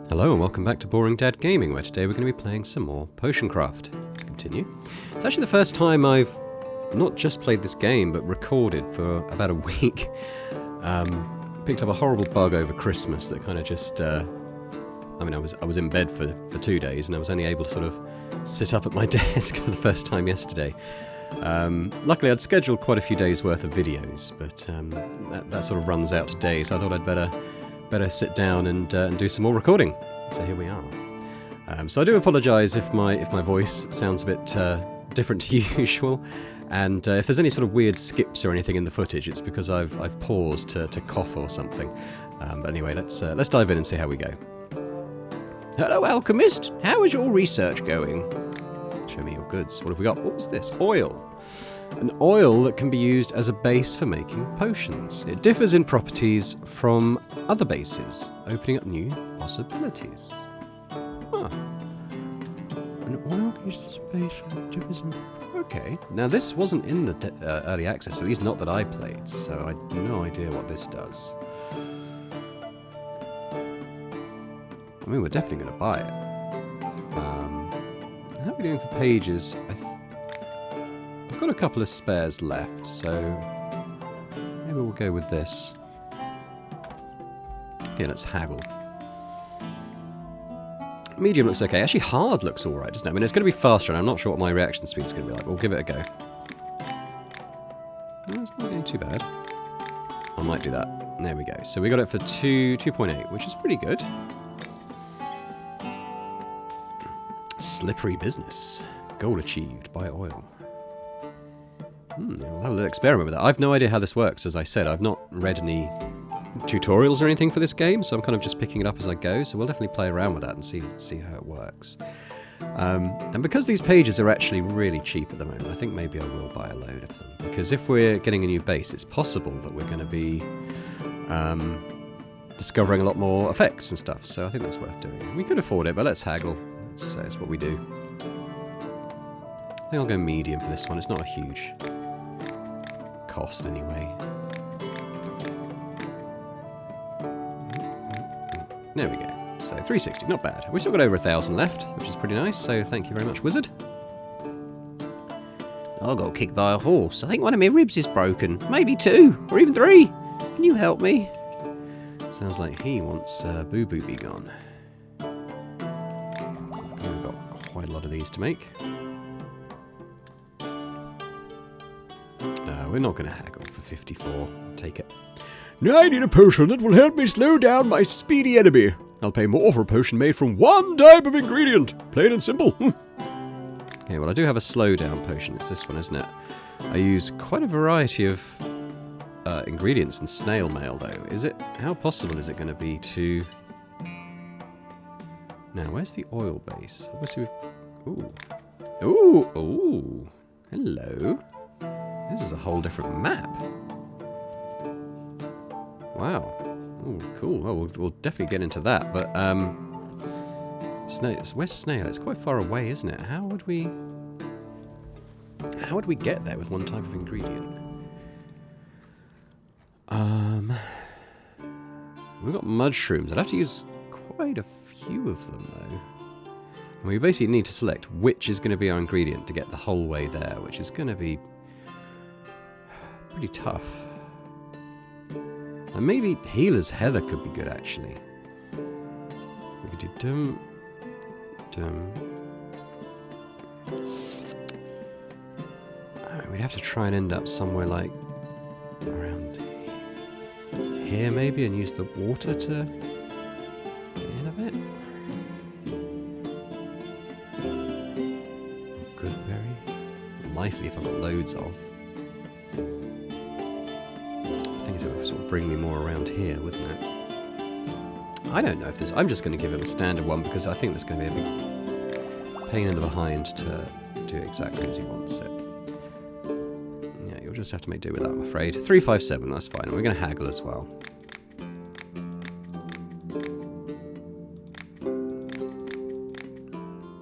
Hello and welcome back to Boring Dad Gaming, where today we're going to be playing some more Potion Craft. Let's continue. It's actually the first time I've not just played this game, but recorded for about a week. Picked up a horrible bug over Christmas that kind of just... I was in bed for 2 days and I was only able to sort of sit up at my desk for the first time yesterday. Luckily I'd scheduled quite a few days worth of videos, but that sort of runs out today, so I thought I'd better sit down and do some more recording. So here we are. So I do apologise if my voice sounds a bit different to usual, and if there's any sort of weird skips or anything in the footage, it's because I've paused to cough or something. But anyway, let's dive in and see how we go. Hello, Alchemist. How is your research going? Show me your goods. What have we got? What's this? Oil. An oil that can be used as a base for making potions. It differs in properties from other bases, opening up new possibilities. Huh. An oil used as a base differs in... Okay. Now this wasn't in the early access, at least not that I played, so I have no idea what this does. I mean, we're definitely going to buy it. How are we doing for pages? I've got a couple of spares left, so maybe we'll go with this. Yeah, let's haggle. Medium looks okay. Actually, hard looks alright, doesn't it? I mean, it's going to be faster, and I'm not sure what my reaction speed's going to be like, but we'll give it a go. No, it's not getting too bad. I might do that. There we go. So we got it for 2.8, which is pretty good. Slippery business. Goal achieved by oil. We'll have a little experiment with that. I've no idea how this works, as I said. I've not read any tutorials or anything for this game, so I'm kind of just picking it up as I go, so we'll definitely play around with that and see how it works. And because these pages are actually really cheap at the moment, I think maybe I will buy a load of them. Because if we're getting a new base, it's possible that we're going to be discovering a lot more effects and stuff, so I think that's worth doing. We could afford it, but let's haggle. It's what we do. I think I'll go medium for this one. It's not a huge cost anyway. There we go. So 360, not bad. We've still got over 1,000 left, which is pretty nice, so thank you very much, Wizard. I got kicked by a horse. I think one of my ribs is broken. Maybe 2, or even 3. Can you help me? Sounds like he wants Boo Boo be gone. We've got quite a lot of these to make. We're not going to haggle for 54. Take it. Now I need a potion that will help me slow down my speedy enemy. I'll pay more for a potion made from one type of ingredient. Plain and simple. Okay, well I do have a slowdown potion. It's this one, isn't it? I use quite a variety of ingredients in snail mail, though. How possible is it going to be to... Now, where's the oil base? Obviously we've... Ooh. Ooh! Ooh! Hello. This is a whole different map. Wow. Oh, cool. Well, we'll definitely get into that, but, where's Snail? It's quite far away, isn't it? How would we get there with one type of ingredient? We've got mushrooms. I'd have to use quite a few of them, though. And we basically need to select which is going to be our ingredient to get the whole way there, which is going to be pretty tough. And maybe Healer's Heather could be good, actually. We could do we'd have to try and end up somewhere like around here, maybe, and use the water to get in a bit. Goodberry. Lively if I've got loads of. I think it would sort of bring me more around here, wouldn't it? I don't know if this... I'm just going to give him a standard one because I think there's going to be a big pain in the behind to do exactly as he wants it. Yeah, you'll just have to make do with that, I'm afraid. 357, that's fine. We're going to haggle as well.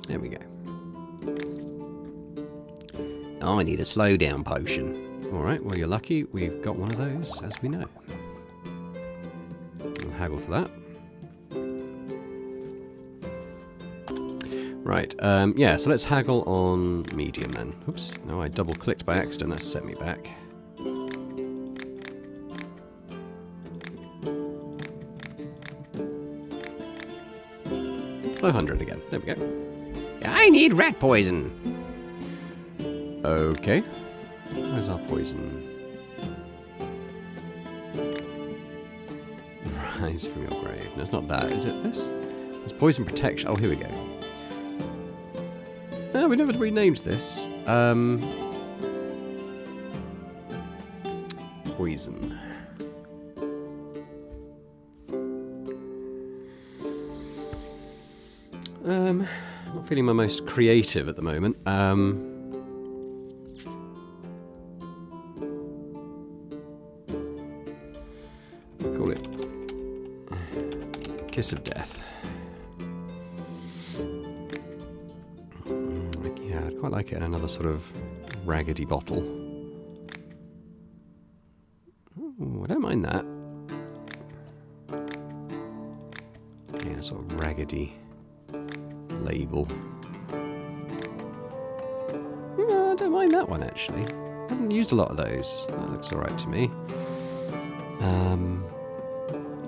There we go. Oh, I need a slowdown potion. Alright, well you're lucky we've got one of those, as we know. We'll haggle for that. Right, yeah, so let's haggle on medium then. Oops, no, I double-clicked by accident, that set me back. $500 again, there we go. I need rat poison! Okay, where's our poison? Rise from your grave. No, it's not that, is it this? It's poison protection, oh, here we go. Oh, we never renamed this. Poison. Not feeling my most creative at the moment. Call it Kiss of Death. Yeah, I'd quite like it in another sort of raggedy bottle. Ooh, I don't mind that. Yeah, sort of raggedy label. No, I don't mind that one actually. I haven't used a lot of those. That looks alright to me.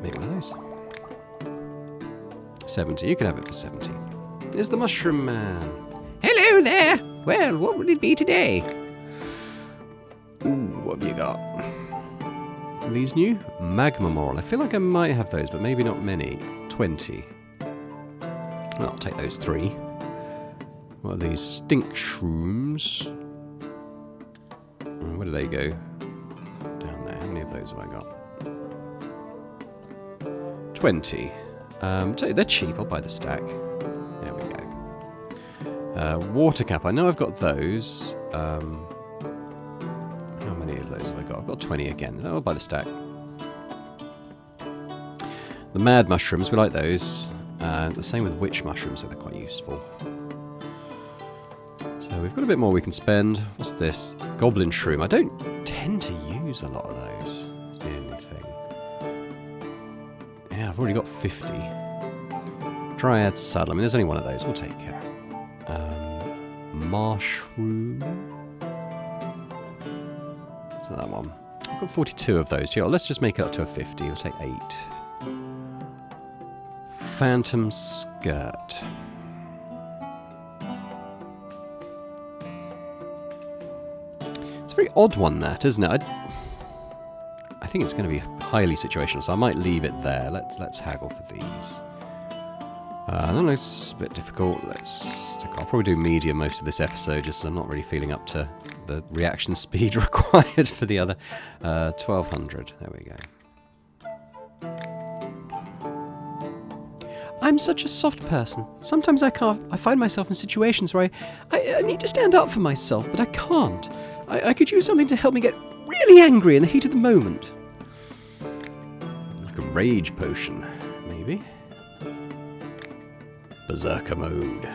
Make one of those. 70. You can have it for 70. There's the Mushroom Man. Hello there! Well, what would it be today? Ooh, what have you got? Are these new? Magma Moral. I feel like I might have those, but maybe not many. 20. Well, I'll take those 3. What are these? Stink Shrooms. Where do they go? Down there. How many of those have I got? 20. They're cheap. I'll buy the stack. There we go. Water cap. I know I've got those. How many of those have I got? I've got 20 again. I'll buy the stack. The Mad Mushrooms. We like those. The same with Witch Mushrooms, so they're quite useful. So we've got a bit more we can spend. What's this? Goblin Shroom. I don't tend to use a lot of those. That's the only thing. Yeah, I've already got 50. Dryad Saddle. I mean, there's only one of those. We'll take it. Marshroom. Is that one? I've got 42 of those. Yeah, well, let's just make it up to a 50. We'll take 8. Phantom Skirt. It's a very odd one, that, isn't it? I think it's going to be highly situational, so I might leave it there. Let's haggle for these. I don't know, it's a bit difficult. I'll probably do medium most of this episode, just so I'm not really feeling up to the reaction speed required for the other. 1200. There we go. I'm such a soft person. Sometimes I find myself in situations where I need to stand up for myself, but I can't. I could use something to help me get really angry in the heat of the moment. Like a rage potion, maybe. Berserker mode.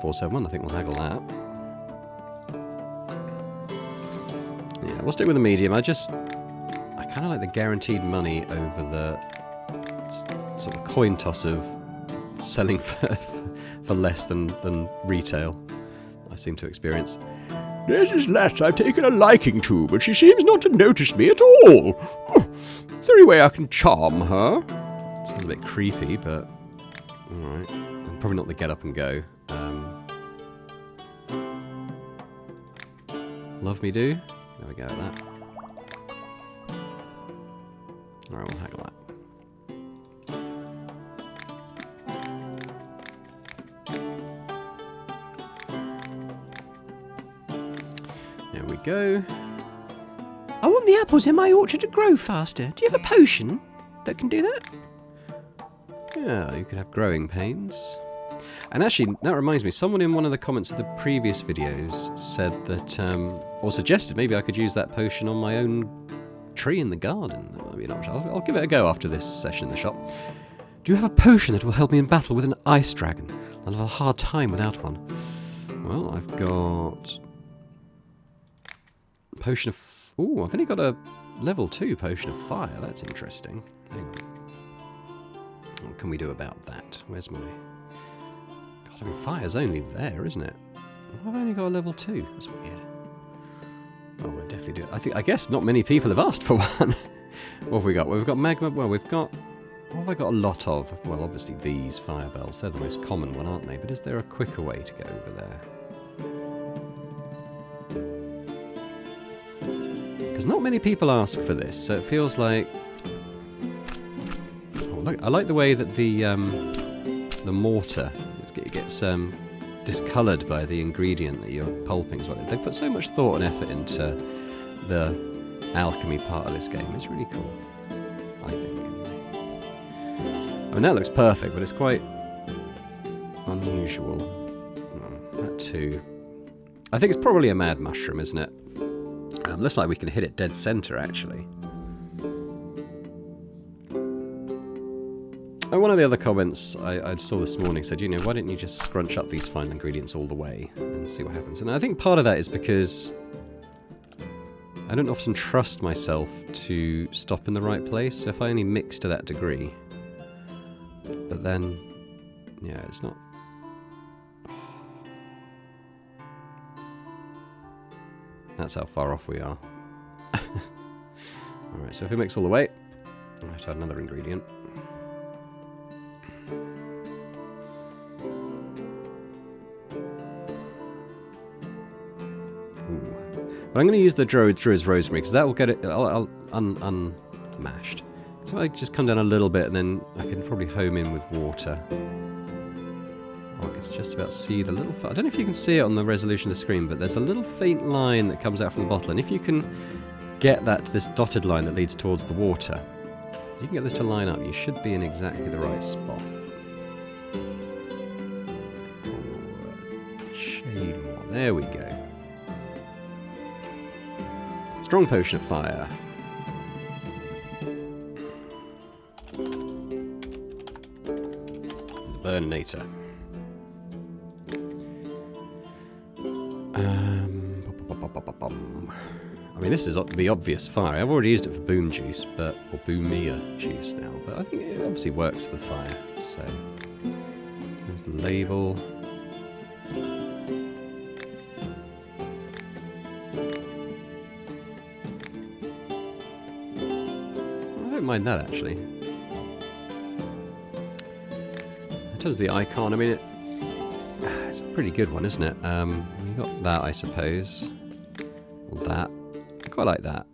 $471, I think we'll haggle that. Yeah, we'll stick with the medium. I kind of like the guaranteed money over the sort of coin toss of selling for less than retail. I seem to experience. There's this lass I've taken a liking to, but she seems not to notice me at all. Is there any way I can charm her? Sounds a bit creepy, but alright. Probably not the get up and go. Love me do? There we go with that. Alright, we'll haggle that. There we go. I want the apples in my orchard to grow faster. Do you have a potion that can do that? Yeah, you could have growing pains. And actually, that reminds me, someone in one of the comments of the previous videos said that, or suggested maybe I could use that potion on my own tree in the garden. That might be an option. I'll give it a go after this session in the shop. Do you have a potion that will help me in battle with an ice dragon? I'll have a hard time without one. Well, I've got potion of... Ooh, I've only got a level 2 potion of fire. That's interesting. Hang on. What can we do about that? Where's my... God, I mean, fire's only there, isn't it? I've only got a level 2. That's weird. Oh, we'll definitely do it. I guess not many people have asked for one. What have we got? Well, we've got magma. Well, we've got... What have I got a lot of? Well, obviously these fire bells. They're the most common one, aren't they? But is there a quicker way to go over there? Because not many people ask for this, so it feels like... Oh, look, I like the way that the mortar gets discoloured by the ingredient that you're pulping. They've put so much thought and effort into the alchemy part of this game. It's really cool, I think. I mean, that looks perfect, but it's quite unusual. That too. I think it's probably a mad mushroom, isn't it? Looks like we can hit it dead center, actually. And one of the other comments I saw this morning said, you know, why didn't you just scrunch up these final ingredients all the way and see what happens? And I think part of that is because I don't often trust myself to stop in the right place. So if I only mix to that degree... But then, yeah, it's not... That's how far off we are. Alright, so if we mix all the way, I have to add another ingredient. Ooh. But I'm going to use the Druid's Rosemary, because that will get it unmashed. So I just come down a little bit, and then I can probably home in with water. Oh, I can just about see the little... I don't know if you can see it on the resolution of the screen, but there's a little faint line that comes out from the bottle, and if you can get that to this dotted line that leads towards the water, you can get this to line up. You should be in exactly the right spot. Oh, shade more. There we go. Strong potion of fire. Burninator. I mean, this is the obvious fire. I've already used it for boom juice, or boomia juice now, but I think it obviously works for the fire. So, here's the label. I don't mind that, actually. In terms of the icon, I mean, it's a pretty good one, isn't it? You got that, I suppose. Or that. I quite like that.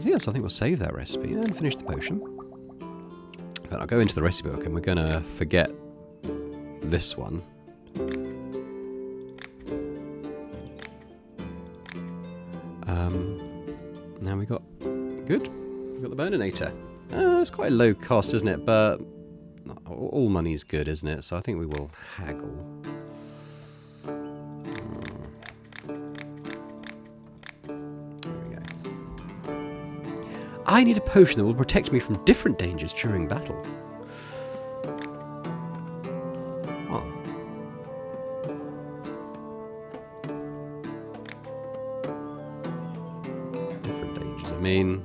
Yes, I think we'll save that recipe and finish the potion. But I'll go into the recipe book and we're going to forget this one. Now we got... Good. We've got the Burninator. It's quite a low cost, isn't it? But all money's good, isn't it? So I think we will haggle. There we go. I need a potion that will protect me from different dangers during battle. Oh. Different dangers. I mean...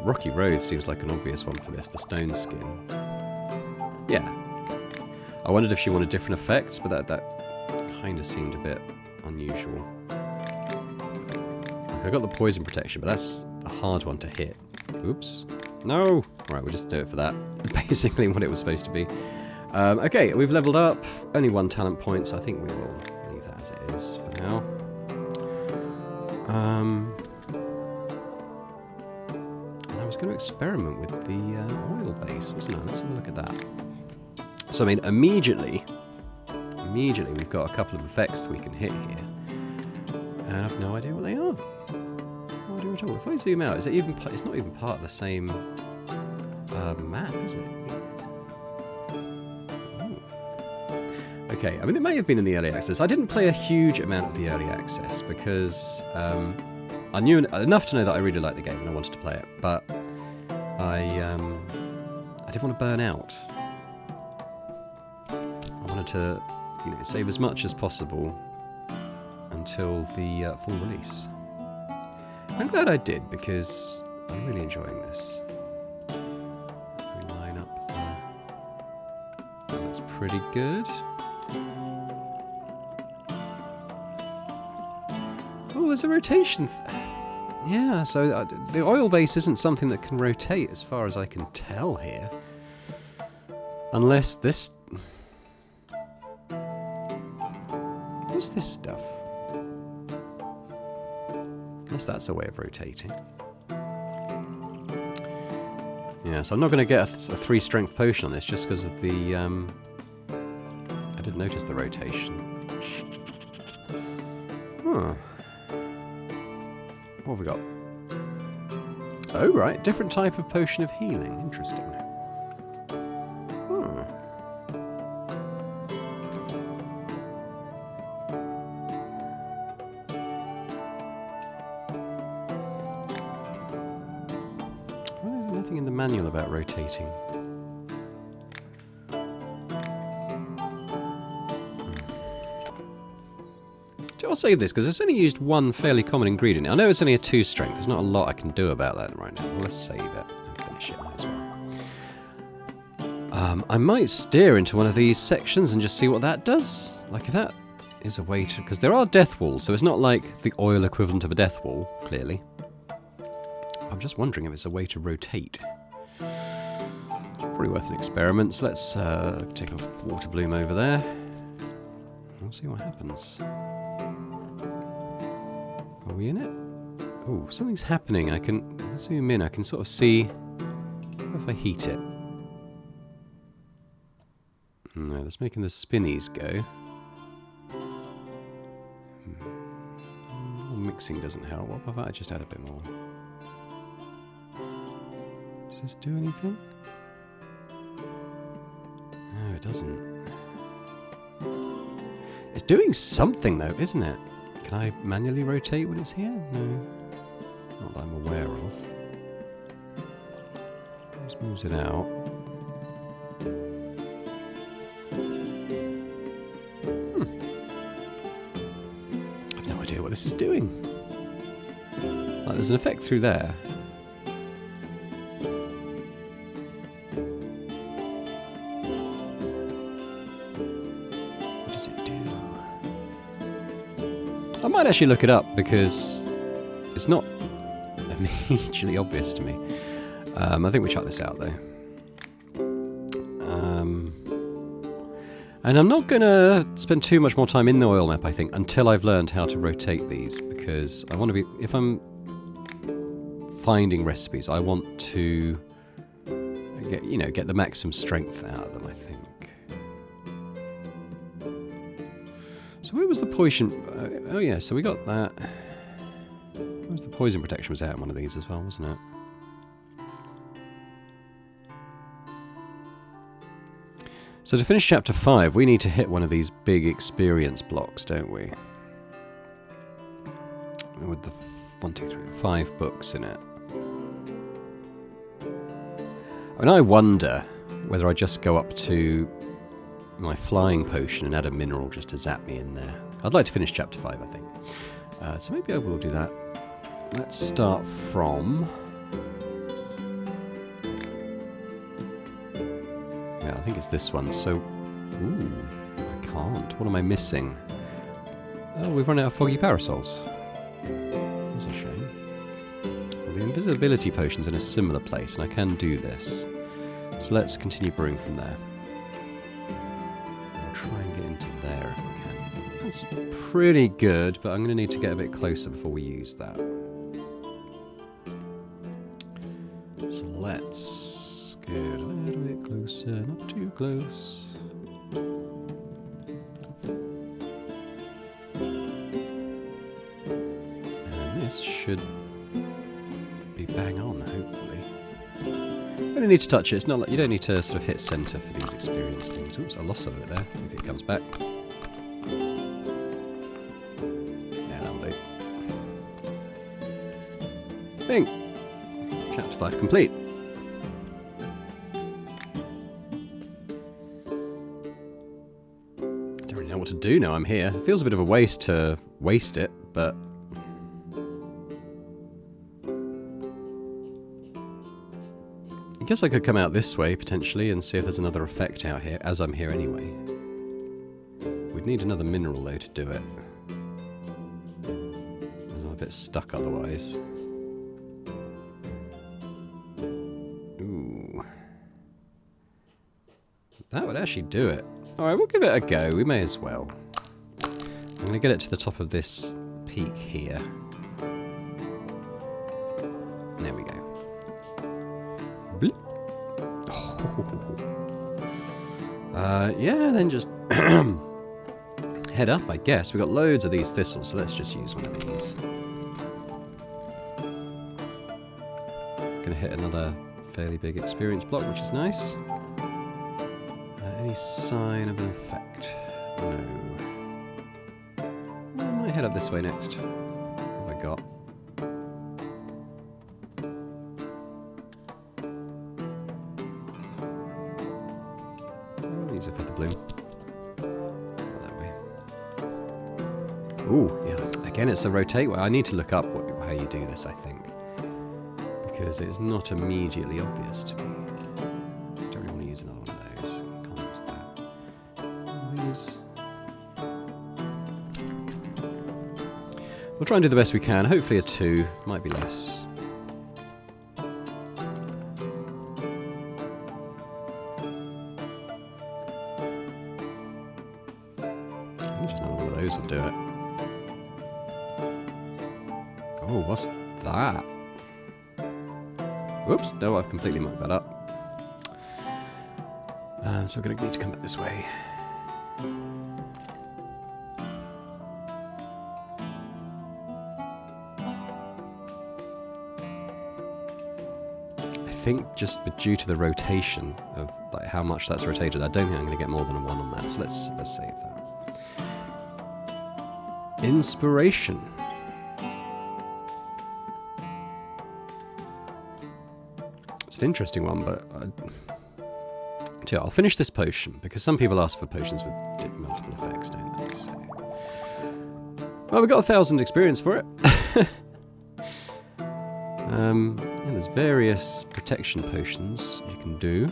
Rocky Road seems like an obvious one for this, the stone skin. Yeah. I wondered if she wanted different effects, but that kind of seemed a bit unusual. I got the poison protection, but that's a hard one to hit. Oops. No! Alright, we'll just do it for that. Basically what it was supposed to be. Okay, we've leveled up. Only 1 talent point, so I think we will leave that as it is for now. I was going to experiment with the oil base, wasn't I? Let's have a look at that. So, I mean, immediately we've got a couple of effects that we can hit here. And I have no idea what they are. No idea at all. If I zoom out, is it even... It's not even part of the same map, is it? Ooh. Okay, I mean, it may have been in the early access. I didn't play a huge amount of the early access because I knew enough to know that I really liked the game and I wanted to play it, but I didn't want to burn out. I wanted to, save as much as possible until the full release. I'm glad I did, because I'm really enjoying this. We line up the... That's pretty good. Oh, there's a rotation... Yeah, so the oil base isn't something that can rotate as far as I can tell here. Unless this... What's this stuff? Unless that's a way of rotating. Yeah, so I'm not going to get a 3 strength potion on this just because of the... I didn't notice the rotation. Huh. What have we got? Oh, right. Different type of potion of healing. Interesting. Hmm. Well, there's nothing in the manual about rotating. I'll save this because it's only used one fairly common ingredient. I know it's only a 2 strength. There's not a lot I can do about that right now. Well, let's save it and finish it as well. I might steer into one of these sections and just see what that does. Like if that is a way to... Because there are death walls, so it's not like the oil equivalent of a death wall, clearly. I'm just wondering if it's a way to rotate. Probably worth an experiment. So let's take a water bloom over there. We'll see what happens. Are we in it? Oh, something's happening. I can zoom in. I can sort of see if I heat it. No, that's making the spinnies go. Mixing doesn't help. What if I just add a bit more? Does this do anything? No, it doesn't. It's doing something though, isn't it? Can I manually rotate when it's here? No. Not that I'm aware of. Just moves it out. I've no idea what this is doing. Like, there's an effect through there. What does it do? I might actually look it up because it's not immediately obvious to me. I think we chuck this out though. And I'm not going to spend too much more time in the oil map, I think, until I've learned how to rotate these, because I want to be... If I'm finding recipes, I want to get the maximum strength out of them, I think. So where was the poison... oh yeah, so we got that. Where was the poison protection? Was out in one of these as well, wasn't it? So to finish chapter 5, we need to hit one of these big experience blocks, don't we? With the 5 books in it. And I wonder whether I just go up to my flying potion and add a mineral just to zap me in there. I'd like to finish chapter 5, I think. So maybe I will do that. Let's start from... Yeah, I think it's this one. So, ooh, I can't. What am I missing? Oh, we've run out of foggy parasols. That's a shame. Well, the invisibility potion's in a similar place, and I can do this. So let's continue brewing from there. We'll try and get into there if we can. That's pretty good, but I'm going to need to get a bit closer before we use that. So let's... Good, a little bit closer, not too close. And this should be bang on, hopefully. You don't need to touch it, it's not like you don't need to sort of hit center for these experience things. Oops, I lost some of it there. Maybe it comes back. Yeah, that'll do. Bing! Chapter 5 complete. What to do now I'm here. It feels a bit of a waste to waste it, but I guess I could come out this way, potentially, and see if there's another effect out here, as I'm here anyway. We'd need another mineral, though, to do it. I'm a bit stuck otherwise. Ooh. That would actually do it. Alright, we'll give it a go. We may as well. I'm going to get it to the top of this peak here. There we go. Bleep. Oh. Yeah, then just head up, I guess. We've got loads of these thistles, so let's just use one of these. Gonna hit another fairly big experience block, which is nice. Any sign of an effect? No. I might head up this way next. What have I got? These are for the bloom. Not that way. Ooh, yeah. Again, it's a rotate. Well, I need to look up how you do this, I think. Because it's not immediately obvious to me. I don't really want to use another one of those. Can't use that. Always. We'll try and do the best we can. Hopefully a 2. Might be less. Just another one of those will do it. Oh, what's that? Whoops, no, I've completely mucked that up. So we're going to need to come back this way. I think just due to the rotation of like how much that's rotated, I don't think I'm going to get more than a 1 on that. So let's save that. Inspiration. It's an interesting one, but I'll finish this potion, because some people ask for potions with multiple effects, don't they? So. Well, we got 1,000 experience for it. And there's various protection potions you can do.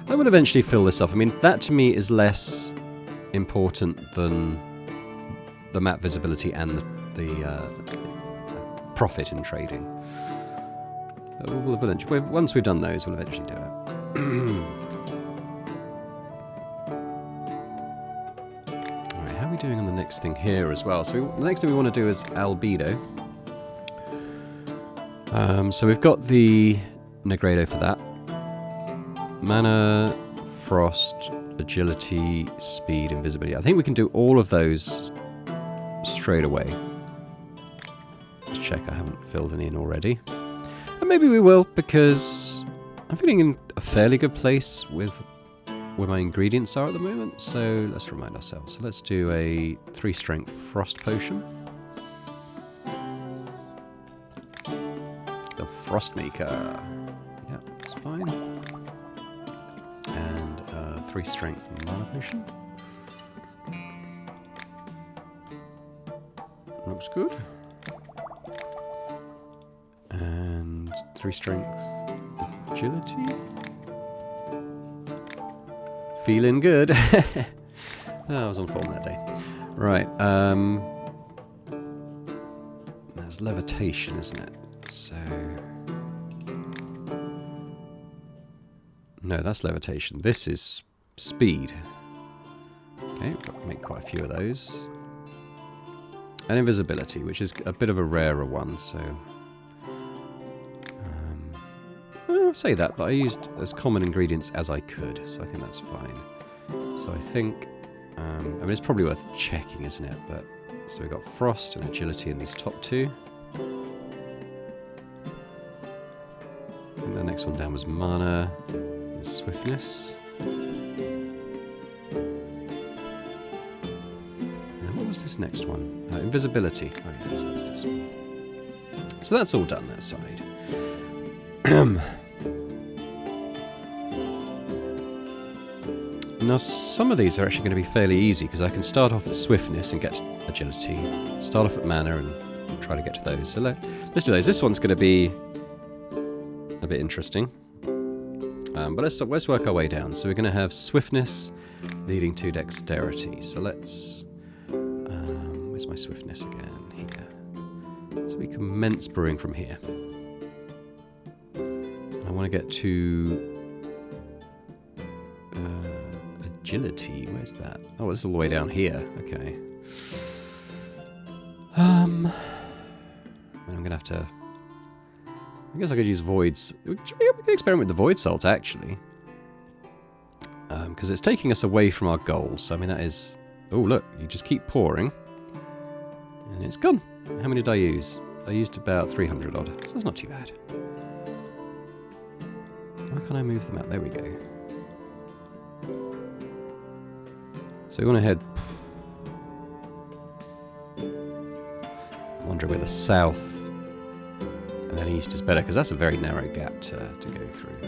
I will eventually fill this up. I mean, that to me is less important than the map visibility and the profit in trading. But we'll eventually, once we've done those, we'll eventually do it. Alright, how are we doing on the next thing here as well? So the next thing we want to do is albedo. So we've got the Negredo for that. Mana, frost, agility, speed, invisibility. I think we can do all of those straight away. Just check I haven't filled any in already. And maybe we will, because I'm feeling in a fairly good place with where my ingredients are at the moment. So let's remind ourselves. So let's do a 3 strength frost potion. The Frost Maker. Yeah, that's fine. And 3 strength mana potion. Looks good. And 3 strength agility. Feeling good. I was on form that day. Right. There's levitation, isn't it? So no, that's levitation. This is speed. Okay, we'll make quite a few of those. And invisibility, which is a bit of a rarer one, so I'll say that, but I used as common ingredients as I could, so I think that's fine. So I think, I mean, it's probably worth checking, isn't it? But so we've got frost and agility in these top 2. And the next one down was mana and swiftness. What was this next one? Invisibility. Oh yes, that's this one. So that's all done, that side. Now some of these are actually going to be fairly easy, because I can start off at swiftness and get agility, start off at mana and try to get to those. So let's do those. This one's going to be bit interesting. But let's work our way down. So we're going to have swiftness leading to dexterity. So let's... where's my swiftness again? Here. So we commence brewing from here. I want to get to... agility. Where's that? Oh, it's all the way down here. Okay. I'm going to have to... I guess I could use voids. We can experiment with the void salt, actually. Because it's taking us away from our goals. So, I mean, that is... Oh, look. You just keep pouring. And it's gone. How many did I use? I used about 300 odd. So that's not too bad. Why can't I move the map? There we go. So we want to head... I'm wondering whether south and then east is better, because that's a very narrow gap to go through.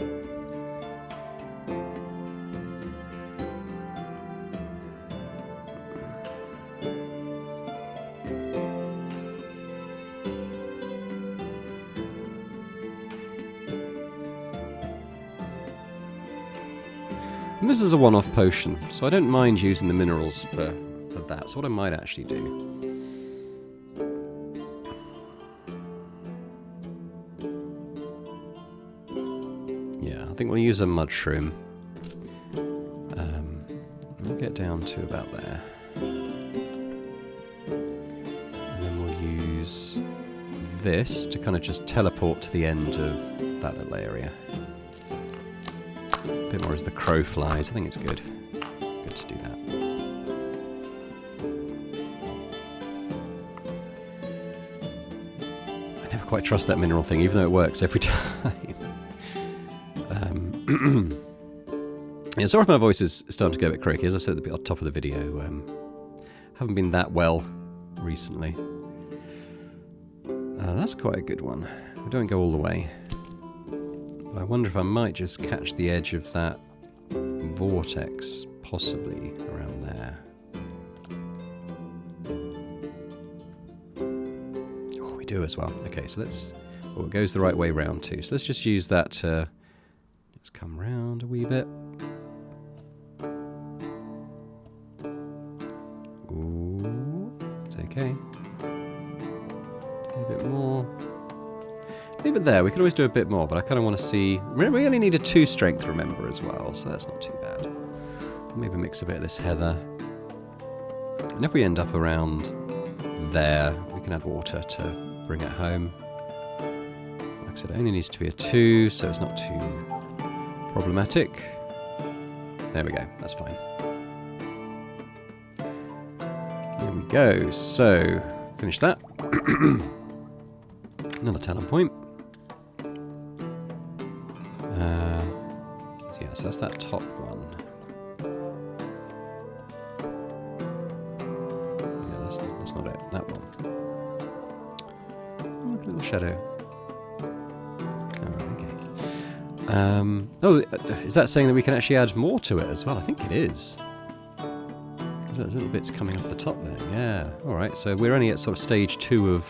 And this is a one-off potion, so I don't mind using the minerals for that. So what I might actually do... I think we'll use a mushroom. We'll get down to about there. And then we'll use this to kind of just teleport to the end of that little area. A bit more as the crow flies. I think it's good. Good to do that. I never quite trust that mineral thing, even though it works every time. Yeah, sorry if my voice is starting to go a bit croaky. As I said at the top of the video, haven't been that well recently. That's quite a good one. We don't go all the way. But I wonder if I might just catch the edge of that vortex, possibly around there. Oh, we do as well. Okay, so let's... Oh, it goes the right way round too. So let's just use that to just come round a wee bit. Okay. A bit more. Leave it there. We could always do a bit more, but I kind of want to see... We only need a 2 strength, remember, as well, so that's not too bad. Maybe mix a bit of this heather. And if we end up around there, we can add water to bring it home. Like I said, it only needs to be a 2, so it's not too problematic. There we go. That's fine. There we go. So, finish that. Another talent point. Yeah, so that's that top one. Yeah, that's not it. That one. Look at the little shadow. Alright, okay. Oh, is that saying that we can actually add more to it as well? I think it is. Those little bits coming off the top there. Yeah. Alright, so we're only at sort of stage 2 of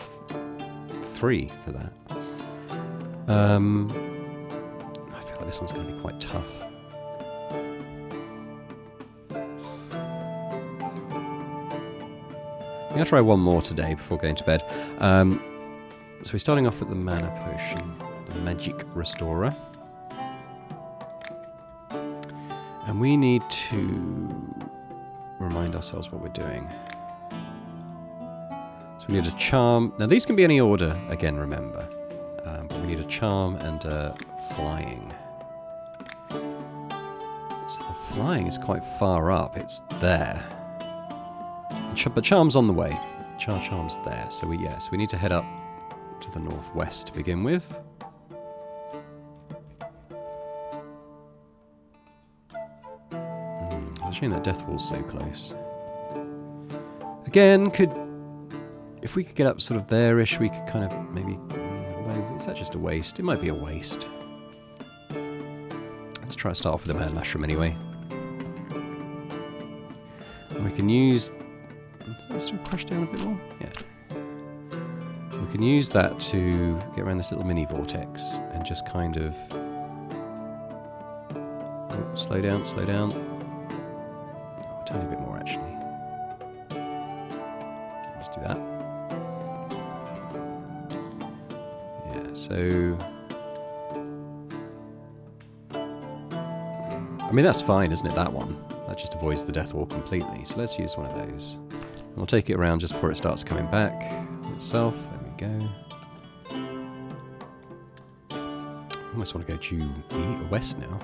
3 for that. I feel like this one's going to be quite tough. I'm going to try one more today before going to bed. So we're starting off with the mana potion, the magic restorer. And we need to remind ourselves what we're doing. So we need a charm. Now these can be any order, again, remember. But we need a charm and a flying. So the flying is quite far up. It's there. But charm's on the way. Charm's there. So we need to head up to the northwest to begin with. It's a shame that death wall's so close. Again, if we could get up sort of there-ish, we could kind of maybe... Is that just a waste? It might be a waste. Let's try to start off with the mad mushroom anyway. And we can use... Let's still crush down a bit more? Yeah. We can use that to get around this little mini vortex and just kind of... Oh, slow down, slow down. Oh, a tiny bit more, actually. Let's do that. Yeah, so... I mean, that's fine, isn't it, that one? That just avoids the death wall completely. So let's use one of those. And we'll take it around just before it starts coming back itself. There we go. I almost want to go due west now.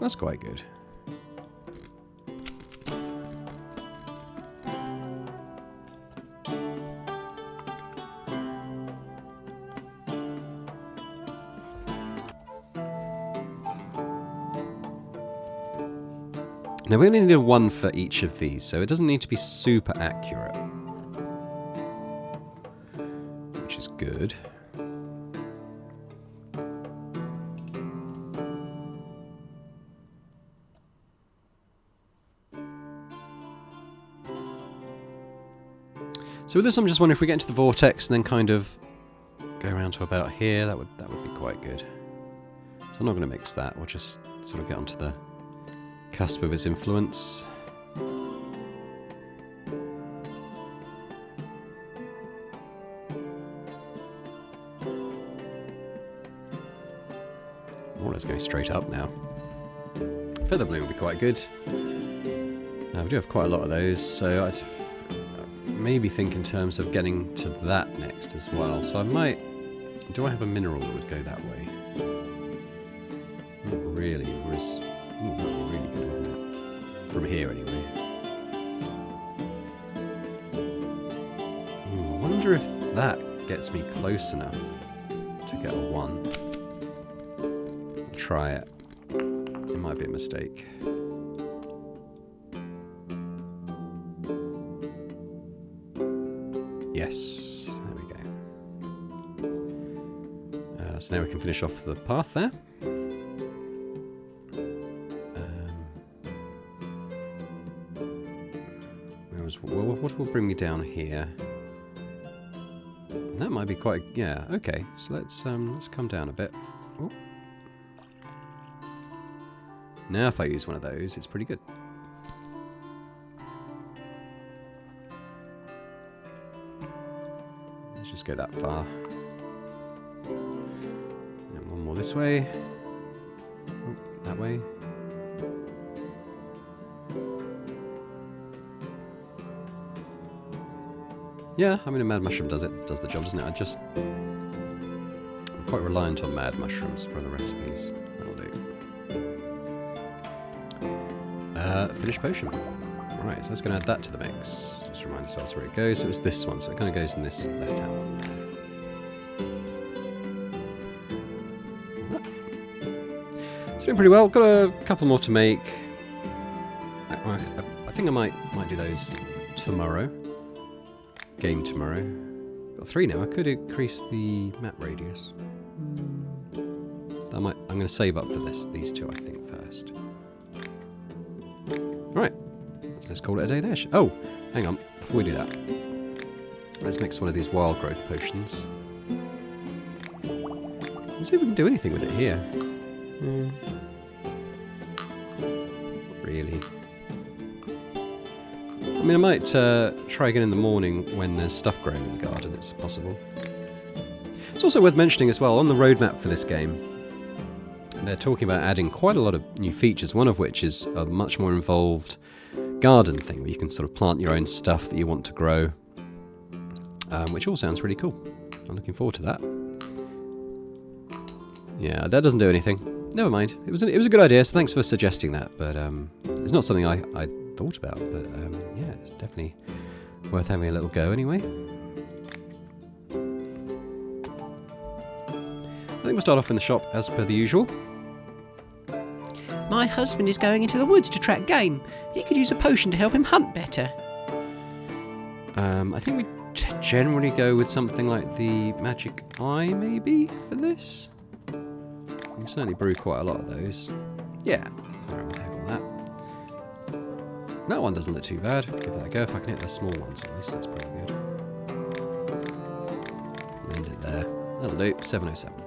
That's quite good. Now we're going to need a 1 for each of these, so it doesn't need to be super accurate. Which is good. So with this, I'm just wondering if we get into the vortex and then kind of go around to about here, that would be quite good. So I'm not going to mix that, we'll just sort of get onto the cusp of its influence. More or less going straight up now. Feather bloom would be quite good. We do have quite a lot of those, so I'd maybe think in terms of getting to that next as well. So I might... Do I have a mineral that would go that way? Not really. Whereas... Ooh, that would be really good, wouldn't it? From here, anyway. Ooh, I wonder if that gets me close enough to get a 1. I'll try it. It might be a mistake. Yes, there we go. So now we can finish off the path there. What will bring me down here? That might be quite... Yeah, okay. So let's come down a bit. Ooh. Now if I use one of those, it's pretty good. Let's just go that far. And one more this way. Ooh, that way. Yeah, I mean a mad mushroom does the job, doesn't it? I'm quite reliant on mad mushrooms for the recipes. That'll do. Finished potion. Right, so let's go and add that to the mix. Just remind ourselves where it goes. So it was this one, so it kind of goes in this left-hand one there. It's doing pretty well. Got a couple more to make. I think I might do those tomorrow. Game tomorrow. Got 3 now. I could increase the map radius. I'm going to save up for these 2, I think, first. Right. Let's call it a day there. Oh, hang on. Before we do that, let's mix one of these wild growth potions. Let's see if we can do anything with it here. Not really. I mean, I might try again in the morning when there's stuff growing in the garden, it's possible. It's also worth mentioning as well, on the roadmap for this game, they're talking about adding quite a lot of new features, one of which is a much more involved garden thing, where you can sort of plant your own stuff that you want to grow, which all sounds really cool. I'm looking forward to that. Yeah, that doesn't do anything. Never mind. It was a good idea, so thanks for suggesting that, but it's not something I thought about, but yeah, it's definitely worth having a little go anyway. I think we'll start off in the shop as per the usual. My husband is going into the woods to track game. He could use a potion to help him hunt better. I think we generally go with something like the magic eye, maybe, for this. You can certainly brew quite a lot of those. Yeah, alright, we'll have all that. That one doesn't look too bad. Give that a go. If I can hit the small ones at least, that's pretty good. End it there. That'll do. 707.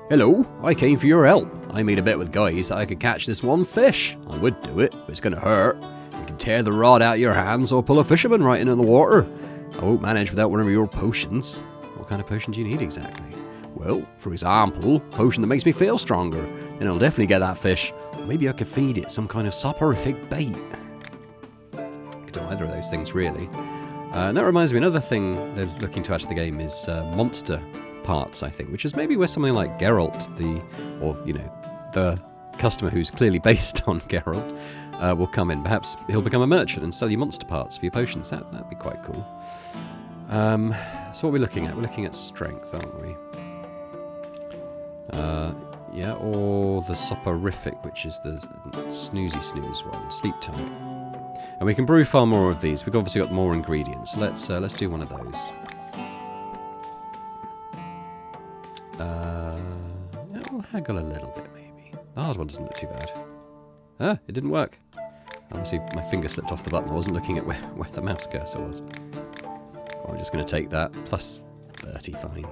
Hello, I came for your help. I made a bet with guys that I could catch this one fish. I would do it, but it's going to hurt. You can tear the rod out of your hands or pull a fisherman right into the water. I won't manage without one of your potions. What kind of potion do you need exactly? Well, for example, a potion that makes me feel stronger. Then I'll definitely get that fish. Maybe I could feed it some kind of soporific bait. Could do either of those things, really. And that reminds me, another thing they're looking to add to the game is monster parts, I think, which is maybe where something like Geralt, the customer who's clearly based on Geralt, will come in. Perhaps he'll become a merchant and sell you monster parts for your potions. That'd be quite cool. So what are we looking at? We're looking at strength, aren't we? Yeah, or the soporific, which is the snooze one. Sleep tight. And we can brew far more of these. We've obviously got more ingredients. Let's do one of those. Yeah, we'll haggle a little bit, maybe. The hard one doesn't look too bad. Ah, it didn't work. Obviously, my finger slipped off the button. I wasn't looking at where the mouse cursor was. I'm just going to take that. Plus 30, fine.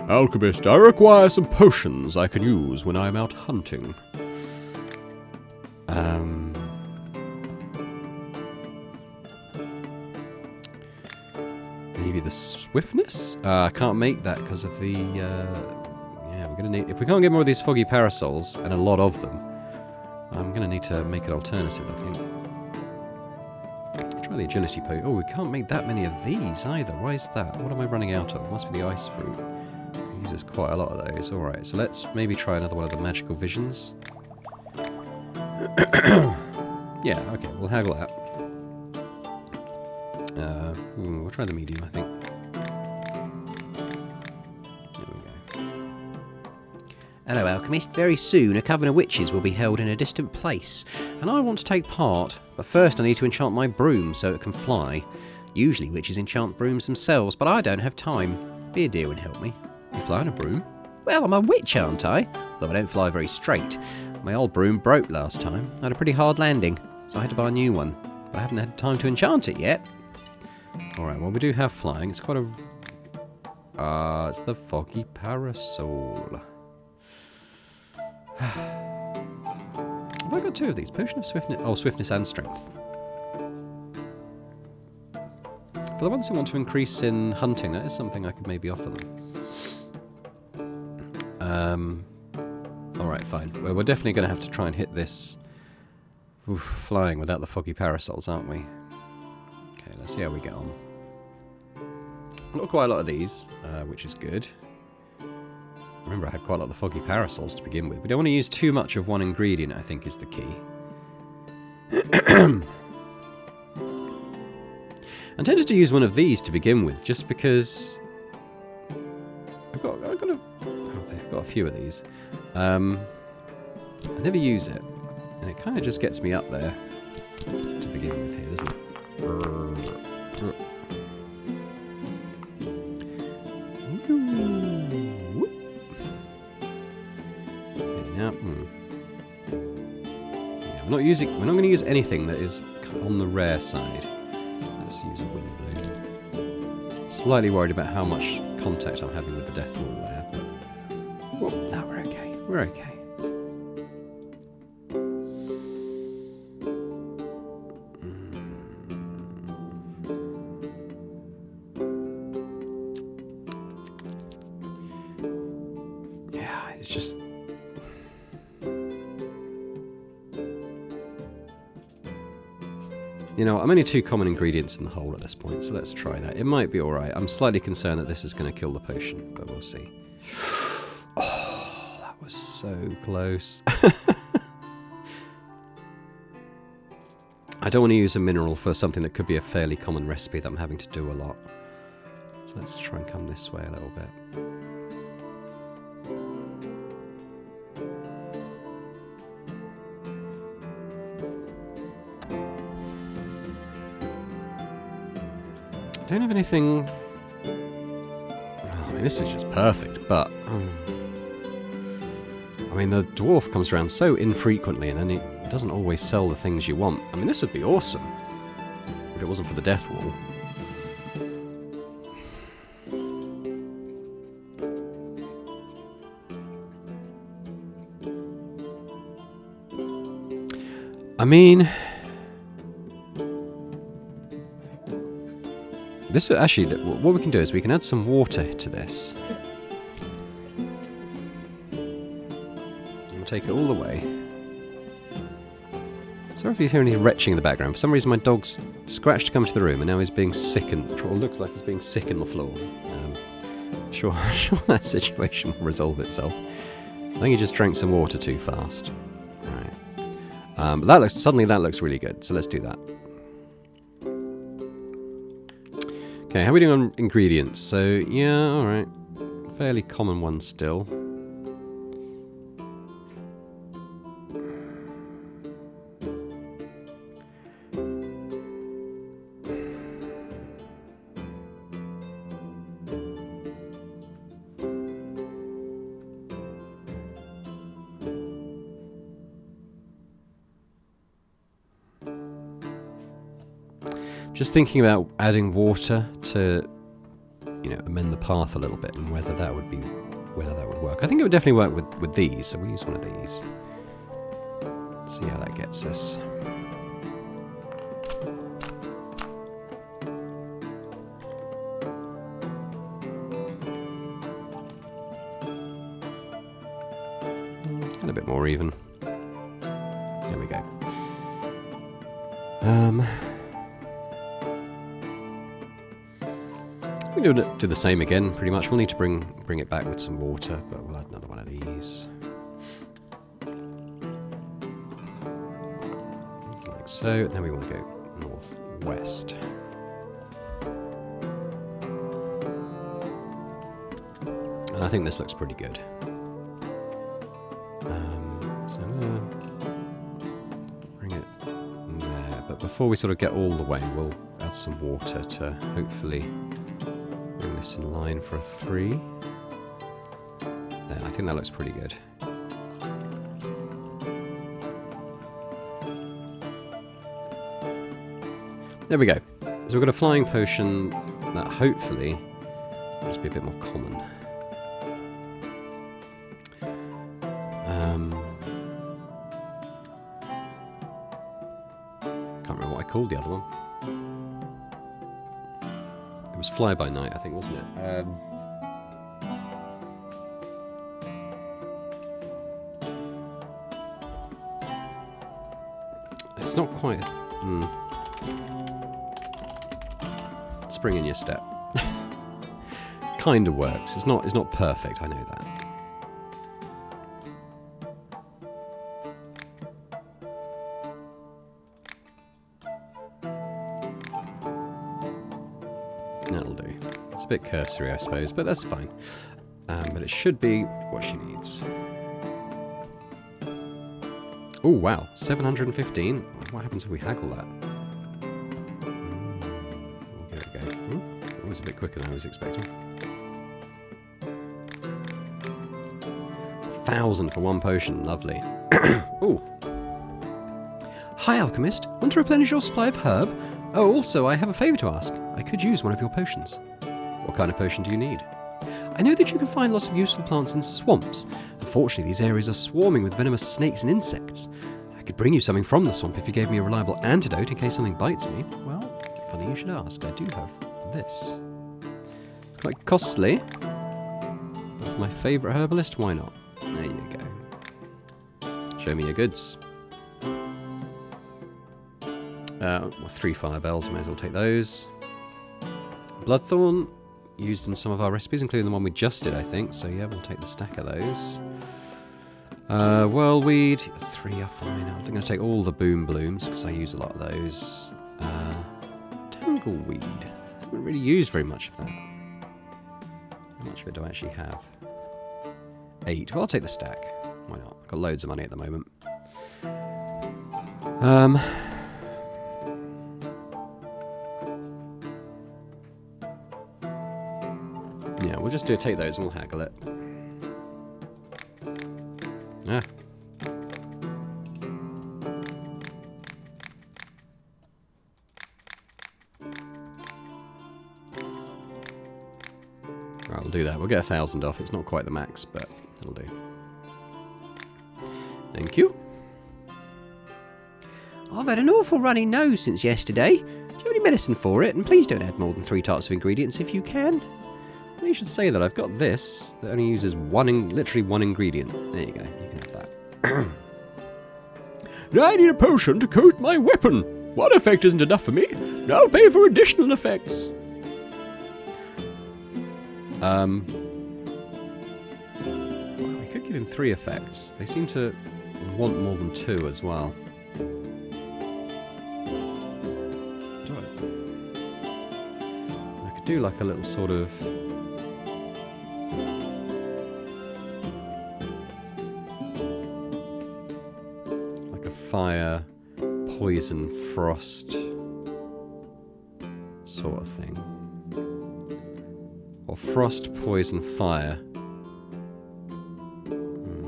Alchemist, I require some potions I can use when I'm out hunting. Maybe the swiftness? I can't make that because of the... yeah, we're going to need... If we can't get more of these foggy parasols, and a lot of them, I'm going to need to make an alternative, I think. Try the agility potion. Oh, we can't make that many of these either. Why is that? What am I running out of? It must be the ice fruit. It uses quite a lot of those. Alright, so let's maybe try another one of the magical visions. Yeah, okay, we'll haggle that. We'll try the medium, I think. There we go. Hello, Alchemist. Very soon a coven of witches will be held in a distant place, and I want to take part. But first I need to enchant my broom so it can fly. Usually witches enchant brooms themselves, but I don't have time. Be a dear and help me. You fly on a broom? Well, I'm a witch, aren't I? Though I don't fly very straight. My old broom broke last time. I had a pretty hard landing, so I had to buy a new one. But I haven't had time to enchant it yet. Alright, well we do have flying. It's quite a... it's the foggy parasol. Have I got two of these? Potion of swiftness... Oh, swiftness and strength. For the ones who want to increase in hunting, that is something I could maybe offer them. Alright, fine. Well, we're definitely going to have to try and hit this flying without the foggy parasols, aren't we? Okay, let's see how we get on. Not quite a lot of these, which is good. Remember, I had quite a lot of the foggy parasols to begin with. We don't want to use too much of one ingredient, I think, is the key. I tended to use one of these to begin with, just because I've got a few of these. I never use it, and it kind of just gets me up there to begin with here, doesn't it? Okay, now, yeah, we're not going to use anything that is on the rare side. Let's use a wind bloom. Slightly worried about how much contact I'm having with the death wall there, but no, we're okay. We're okay. Yeah, it's just... You know, I'm only 2 common ingredients in the hole at this point, so let's try that. It might be alright. I'm slightly concerned that this is going to kill the potion, but we'll see. Oh, that was so close. I don't want to use a mineral for something that could be a fairly common recipe that I'm having to do a lot. So let's try and come this way a little bit. I don't have anything... Oh, I mean, this is just perfect, but... I mean, the dwarf comes around so infrequently, and then it doesn't always sell the things you want. I mean, this would be awesome if it wasn't for the death wall. I mean, this actually, what we can do is we can add some water to this. And we'll take it all the way. Sorry if you hear any retching in the background. For some reason my dog's scratched to come to the room and now he's being sick and, or looks like he's being sick on the floor. Sure that situation will resolve itself. I think he just drank some water too fast. But that looks really good, so let's do that. Okay, how are we doing on ingredients? So, yeah, alright. Fairly common one still. Just thinking about adding water to, amend the path a little bit, and whether that would work. I think it would definitely work with these, so we use one of these. See how that gets us. And a bit more even. There we go. We'll do the same again, pretty much. We'll need to bring it back with some water, but we'll add another one of these. Like so, and then we want to go northwest. And I think this looks pretty good. So I'm going to bring it there, but before we sort of get all the way, we'll add some water to hopefully bring this in line for a 3. There, I think that looks pretty good. There we go. So we've got a flying potion that hopefully will just be a bit more common. Can't remember what I called the other one. It was Fly By Night, I think, wasn't it? It's not quite... Spring in your step. Kind of works. It's not perfect, I know that. That'll do. It's a bit cursory, I suppose, but that's fine. But it should be what she needs. Oh, wow. 715. What happens if we haggle that? There we go. Ooh, that was a bit quicker than I was expecting. 1,000 for one potion. Lovely. Ooh. Hi, Alchemist. Want to replenish your supply of herb? Oh, also, I have a favour to ask. I could use one of your potions. What kind of potion do you need? I know that you can find lots of useful plants in swamps. Unfortunately, these areas are swarming with venomous snakes and insects. I could bring you something from the swamp if you gave me a reliable antidote in case something bites me. Well, funny you should ask. I do have this. Quite costly. But for my favourite herbalist, why not? There you go. Show me your goods. 3 fire bells, may as well take those. Bloodthorn, used in some of our recipes, including the one we just did, I think. So yeah, we'll take the stack of those. Whirlweed, 3 are fine. I'm going to take all the boom blooms, because I use a lot of those. Tangleweed. I haven't really used very much of that. How much of it do I actually have? 8. Well, I'll take the stack. Why not? I've got loads of money at the moment. Yeah, we'll just take those and we'll haggle it. We'll do that. We'll get 1,000 off. It's not quite the max, but it'll do. Thank you. I've had an awful runny nose since yesterday. Do you have any medicine for it? And please don't add more than 3 types of ingredients if you can. Well, you should say that. I've got this that only uses literally one ingredient. There you go. You can have that. I need a potion to coat my weapon. One effect isn't enough for me. I'll pay for additional effects. We could give him 3 effects. They seem to want more than 2 as well. I could do like a little sort of... like a fire, poison, frost sort of thing. Or frost, poison, fire. I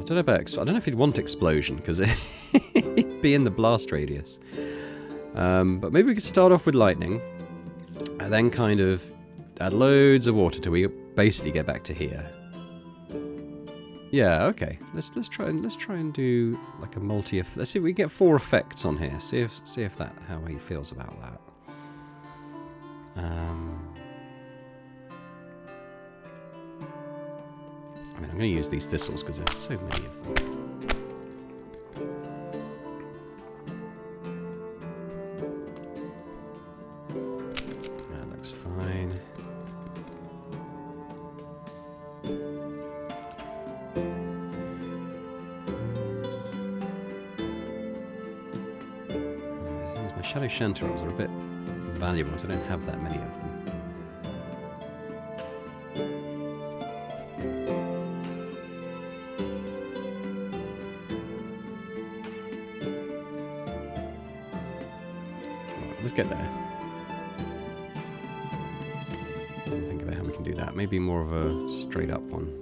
don't know about. I don't know if he'd want explosion because it'd be in the blast radius. But maybe we could start off with lightning, and then kind of add loads of water till we basically get back to here. Yeah, okay. Let's try and do like a multi. Let's see if we can get 4 effects on here. See if that how he feels about that. I mean, I'm going to use these thistles because there's so many of them. That looks fine. My shadow chanterelles are a bit valuable because I don't have that many of them. Let's get there. Think about how we can do that. Maybe more of a straight up one.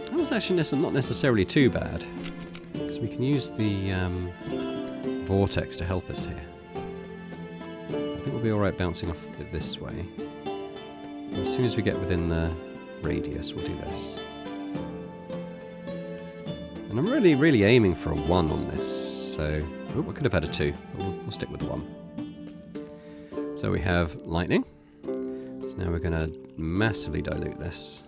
That was actually not necessarily too bad, because we can use the vortex to help us here. I think we'll be alright bouncing off it this way. As soon as we get within the radius, we'll do this. And I'm really aiming for a 1 on this, so... Oh, I could have had a 2, but we'll stick with the 1. So we have lightning. So now we're going to massively dilute this.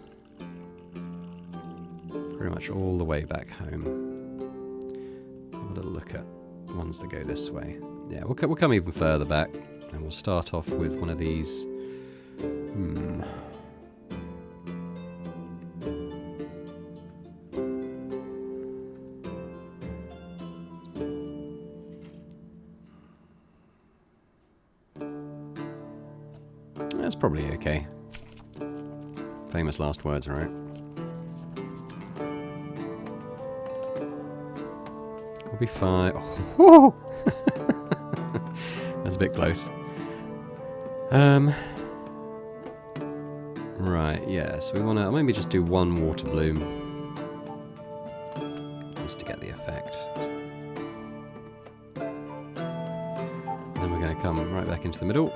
Pretty much all the way back home. Have a little look at ones that go this way. Yeah, we'll come even further back. And we'll start off with one of these. That's probably okay. Famous last words, right? We'll be fine. Oh. That's a bit close. Right, yeah, so we want to maybe just do 1 water bloom. Just to get the effect. And then we're going to come right back into the middle.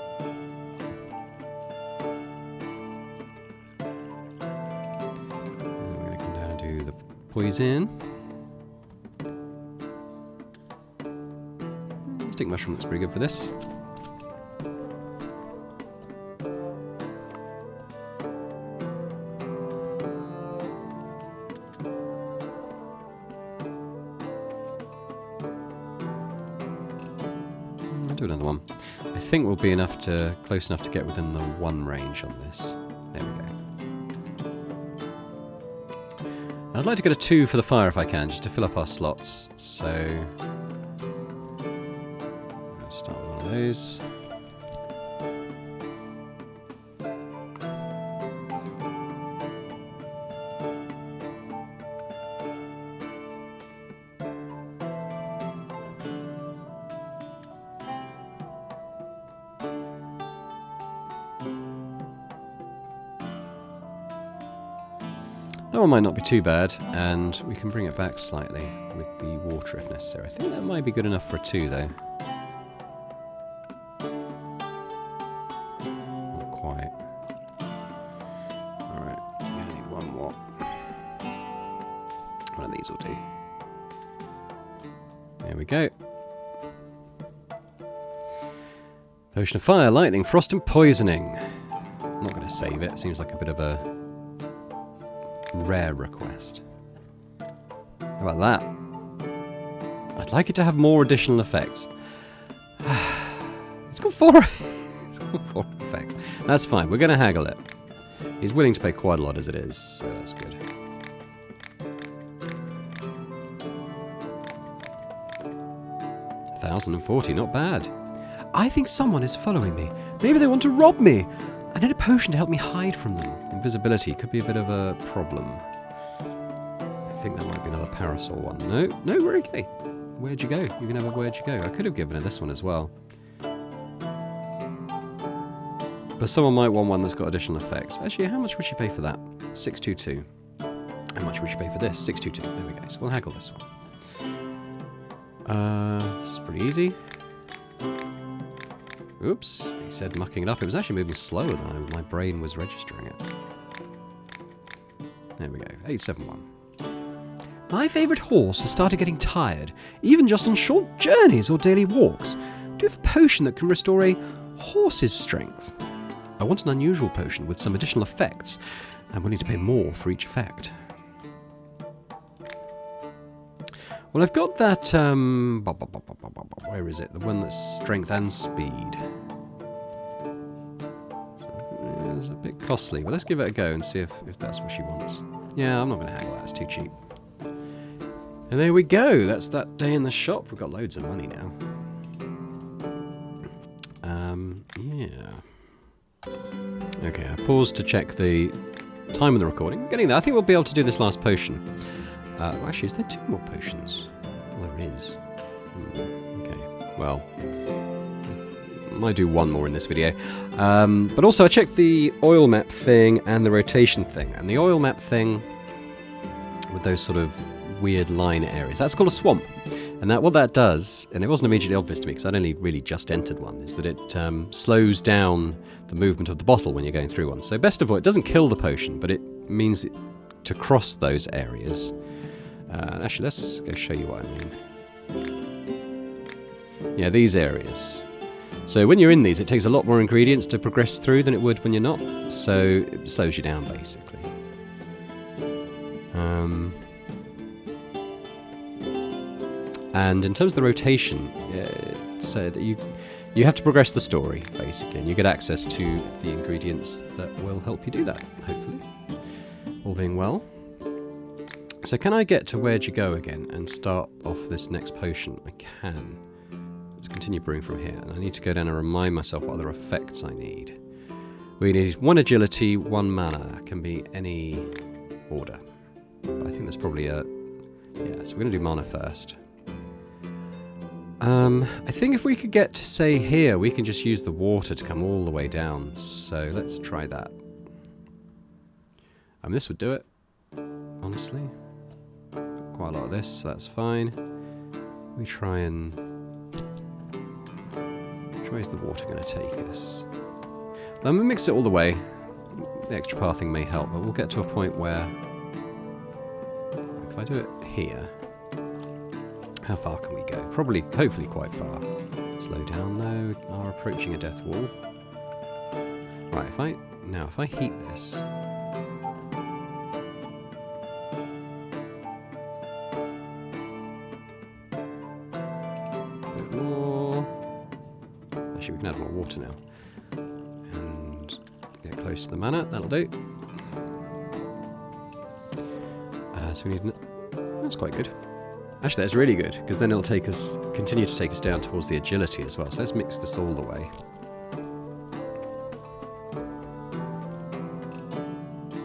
And we're going to come down and do the poison. Stick mushroom looks pretty good for this. I'll do another one. I think we'll be close enough to get within the 1 range on this. There we go. I'd like to get a 2 for the fire if I can, just to fill up our slots. So start one of those. That one might not be too bad, and we can bring it back slightly with the water if necessary. I think that might be good enough for a 2, though. Not quite. Alright, I'm going to need one more. One of these will do. There we go. Potion of Fire, Lightning, Frost and Poisoning. I'm not going to save it. Seems like a bit of a rare request. How about that? I'd like it to have more additional effects. It's got 4. It's got 4 effects. That's fine. We're going to haggle it. He's willing to pay quite a lot as it is, so that's good. $1,040, not bad. I think someone is following me. Maybe they want to rob me. I need a potion to help me hide from them. Invisibility could be a bit of a problem. I think that might be another parasol one. No, we're okay. Where'd you go? You can have a where'd you go. I could have given her this one as well. But someone might want one that's got additional effects. Actually, how much would she pay for that? 622. How much would she pay for this? 622. There we go. So we'll haggle this one. This is pretty easy. Oops, he said mucking it up. It was actually moving slower than my brain was registering it. There we go, 871. My favourite horse has started getting tired, even just on short journeys or daily walks. Do you have a potion that can restore a horse's strength? I want an unusual potion with some additional effects. I'm willing to pay more for each effect. Well, I've got that, where is it? The one that's strength and speed. So, it's a bit costly, but let's give it a go and see if that's what she wants. Yeah, I'm not going to haggle that, it's too cheap. And there we go, that's that day in the shop. We've got loads of money now. Yeah. Okay, I paused to check the time of the recording. Getting there, I think we'll be able to do this last potion. Actually, is there 2 more potions? Well, there is. Okay, well, I might do 1 more in this video. But also, I checked the oil map thing and the rotation thing. And the oil map thing, with those sort of weird line areas, that's called a swamp. And what that does, and it wasn't immediately obvious to me because I'd only really just entered one, is that it slows down the movement of the bottle when you're going through one. So best of all, it doesn't kill the potion, but it means to cross those areas. Actually, let's go show you what I mean. Yeah, these areas. So when you're in these, it takes a lot more ingredients to progress through than it would when you're not. So it slows you down, basically. And in terms of the rotation, so that you have to progress the story, basically, and you get access to the ingredients that will help you do that, hopefully. All being well. So can I get to where'd you go again and start off this next potion? I can. Let's continue brewing from here. And I need to go down and remind myself what other effects I need. We need 1 agility, 1 mana. Can be any order. But I think there's probably a... Yeah, so we're going to do mana first. I think if we could get to, say, here, we can just use the water to come all the way down. So let's try that. This would do it, honestly. Got quite a lot of this, so that's fine. We try and... Which way is the water going to take us? I'm going to mix it all the way. The extra pathing may help, but we'll get to a point where... If I do it here... How far can we go? Probably, hopefully quite far. Slow down though, we are approaching a death wall. Right, if I heat this... A bit more... Actually, we can add more water now. And get close to the mana, that'll do. So we need... That's quite good. Actually, that's really good, because then it'll continue to take us down towards the agility as well. So let's mix this all the way.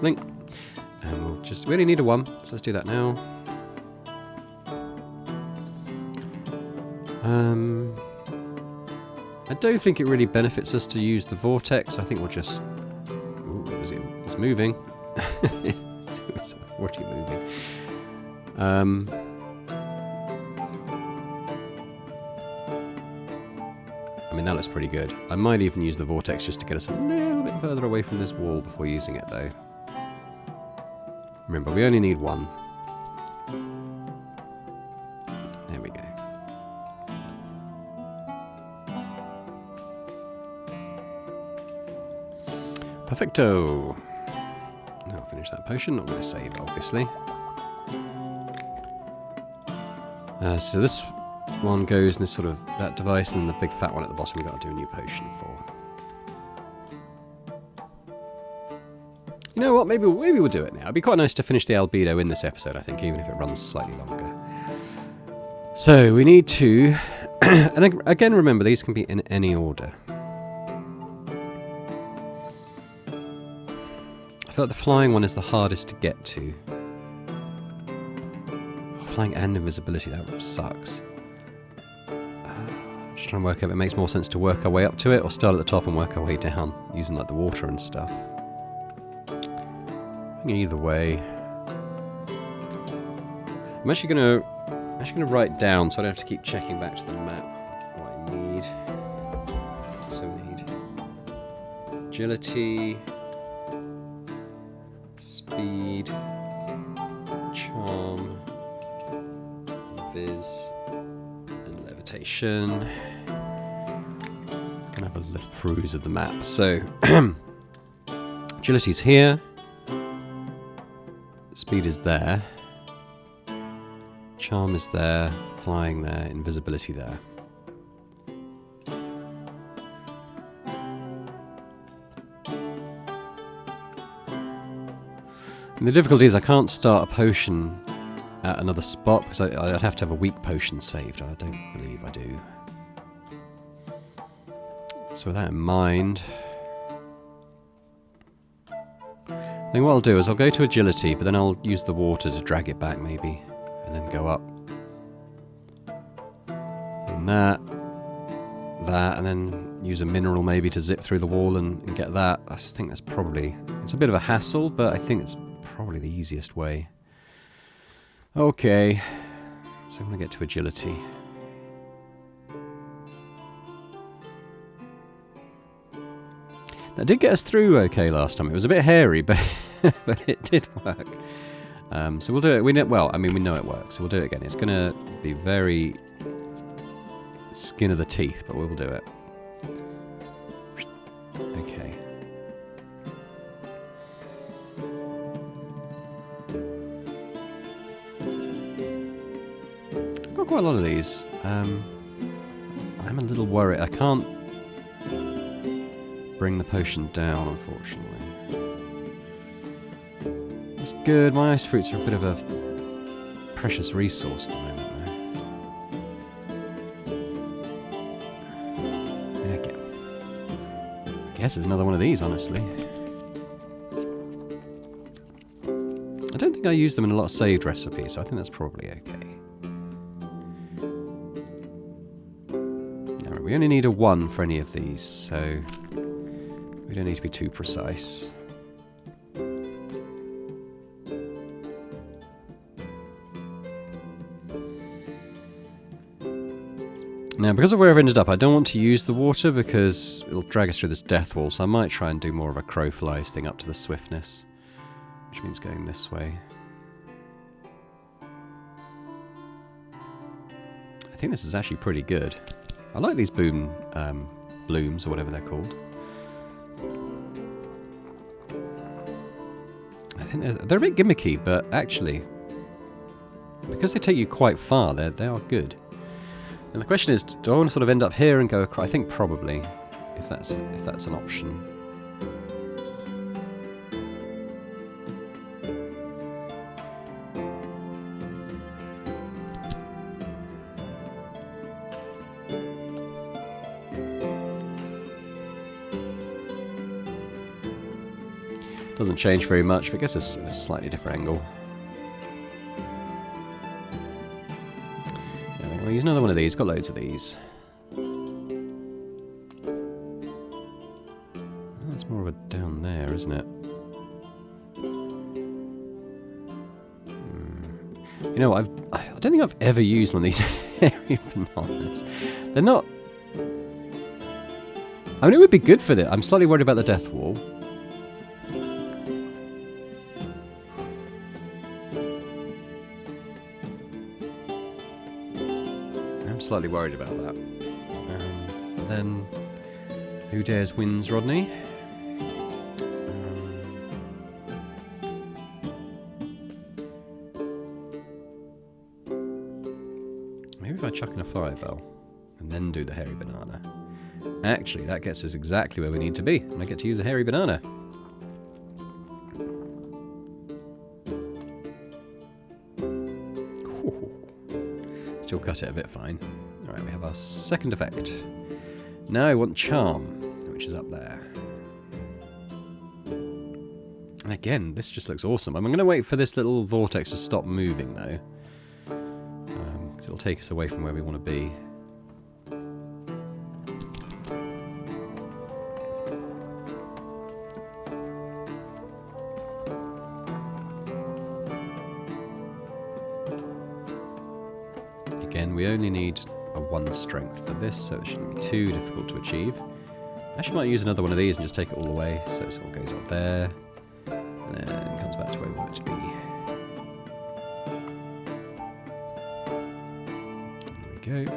Link. And we'll just... We only need a 1, so let's do that now. I don't think it really benefits us to use the vortex. I think we'll just... Ooh, it's moving. already moving. I mean, that looks pretty good. I might even use the vortex just to get us a little bit further away from this wall before using it, though. Remember, we only need one. There we go. Perfecto! Now I'll finish that potion. Not going to save, obviously. So this one goes in this sort of that device, and then the big fat one at the bottom we've got to do a new potion for. You know what? Maybe we'll do it now. It'd be quite nice to finish the albedo in this episode, I think, even if it runs slightly longer. So we need to, and again, remember these can be in any order. I feel like the flying one is the hardest to get to. Oh, flying and invisibility, that sucks. Just trying to work out if it makes more sense to work our way up to it or start at the top and work our way down using like the water and stuff. I think either way. I'm actually gonna write down so I don't have to keep checking back to the map what I need. So we need agility, speed, charm, viz, and levitation. Gonna have a little peruse of the map. So agility's here, speed is there, charm is there, flying there, invisibility there. And the difficulty is I can't start a potion at another spot because I'd have to have a weak potion saved, and I don't believe I do. So with that in mind, I think what I'll do is I'll go to agility, but then I'll use the water to drag it back maybe, and then go up. And that, and then use a mineral maybe to zip through the wall and get that. I just think that's probably, it's a bit of a hassle, but I think it's probably the easiest way. Okay, so I'm going to get to agility. That did get us through okay last time. It was a bit hairy, but but it did work. So we'll do it. We know it works. So we'll do it again. It's going to be very skin of the teeth, but we'll do it. Okay. I've got quite a lot of these. I'm a little worried. I can't bring the potion down, unfortunately. That's good. My ice fruits are a bit of a precious resource at the moment, though. There we go. I guess there's another one of these, honestly. I don't think I use them in a lot of saved recipes, so I think that's probably okay. Now, we only need a 1 for any of these, so we don't need to be too precise. Now, because of where I've ended up, I don't want to use the water because it'll drag us through this death wall, so I might try and do more of a crow flies thing up to the swiftness, which means going this way. I think this is actually pretty good. I like these blooms, or whatever they're called. I think they're a bit gimmicky, but actually, because they take you quite far, they are good. And the question is, do I want to sort of end up here and go across? I think probably, if that's an option. Doesn't change very much, but I guess it's a slightly different angle. We'll use another one of these. Got loads of these. That's more of a down there, isn't it? You know, I don't think I've ever used one of these hairy bananas. They're not... I mean, it would be good for this. I'm slightly worried about the death wall. I'm slightly worried about that. But then, who dares wins, Rodney? Maybe if I chuck in a fireball and then do the hairy banana. Actually, that gets us exactly where we need to be, and I get to use a hairy banana. Still cut it a bit fine. Alright, we have our second effect. Now I want Charm, which is up there. And again, this just looks awesome. I'm going to wait for this little vortex to stop moving, though. Because it'll take us away from where we want to be. Again, we only need a 1 strength for this, so it shouldn't be too difficult to achieve. I actually might use another one of these and just take it all away, so it all goes up there, and then comes back to where we want it to be. There we go.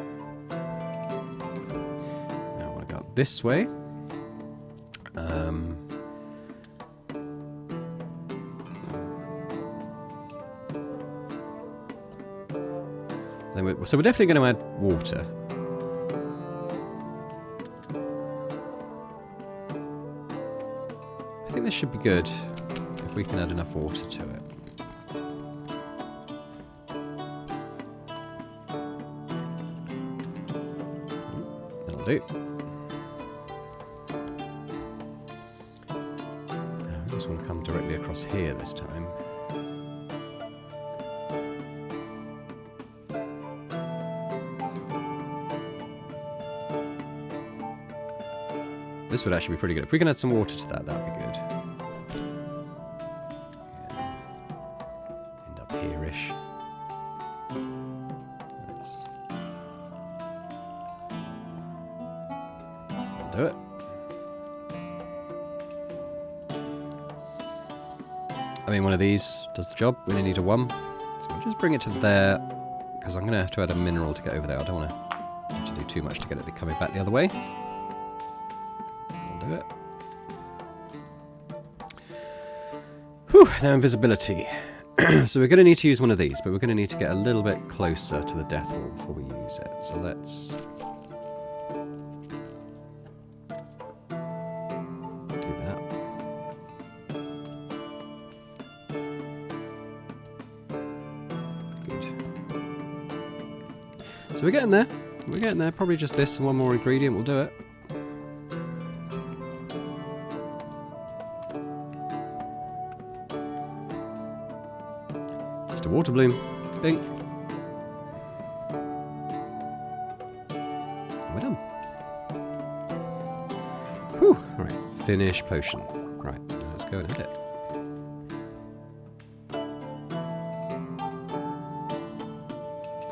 Now I want to go up this way. So we're definitely going to add water. I think this should be good if we can add enough water to it. That'll do. Now, I just want to come directly across here this time. This would actually be pretty good. If we can add some water to that, that would be good. End up here-ish. That'll do it. I mean, one of these does the job. We only need a 1. So I'll just bring it to there, because I'm going to have to add a mineral to get over there. I don't want to have to do too much to get it coming back the other way. It. Whew, now invisibility. So we're going to need to use one of these, but we're going to need to get a little bit closer to the death wall before we use it. So let's do that. Good. So we're getting there. We're getting there. Probably just this and one more ingredient will do it. A water bloom. Bing. And we're done. Whew. Alright, finish potion. Right, let's go and hit it.